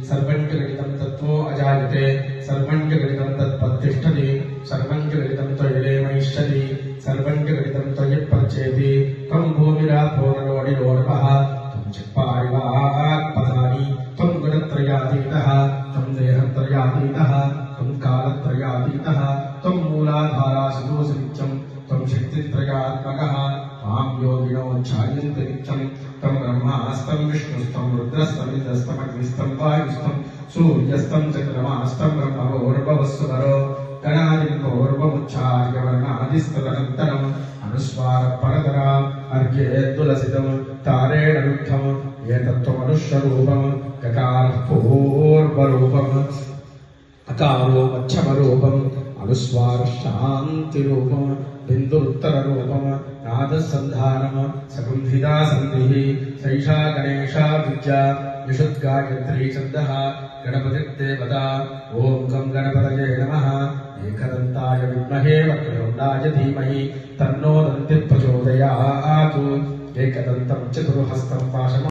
सर्वं च गणितं तत्त्वो अजायते सर्वं च गणितं तत्पतिष्ठति सर्वं च गणितं त्वयिरेमयिष्यति सर्वं च गणितं त्वयि पर्चेति त्वं भूमिरापो नरोऽडिरोर्वः त्वं चित्पारिवाक्पदानि त्वं गुणत्रयातीतः त्वं देहत्रयातीतः त्वं कालत्रयातीतः त्वं मूलाधारासुदोष नित्यं त्वं शक्तित्रयात्मकः त्वां योगिनो ध्यायन्ति नित्यं त्वं ब्रह्मास्तं विष्णुस्तं रुद्रस्तमिन्द्रस्तं अग्निस्तं वायुस्तं सूर्यस्तं चन्द्रमास्तं ब्रह्मभूर्भुवस्सुवरो गणादिर्भूर्भुमुच्चार्य वर्णादिस्तदनन्तरम् अनुस्वारपरतराम् अर्घ्येद्दुलसितम् तारेण रुद्धम् एतत्त्वमनुष्यरूपम् गकारः पूर्वरूपम् अकारो मध्यमरूपम् अनुस्वारः शान्तिरूपम् बिन्दुरुत्तररूपम् नादसन्धानम् सगुंहिता सन्धिः सैषा गणेशा विद्या विशुद्गायत्री छन्दः गणपतिर्देवता ॐ गं गणपतये नमः एकदन्ताय विद्महे वक्रतुण्डाय धीमहि तन्नो दन्तिः प्रचोदयात् एकदन्तं चतुर्हस्तं पाशम्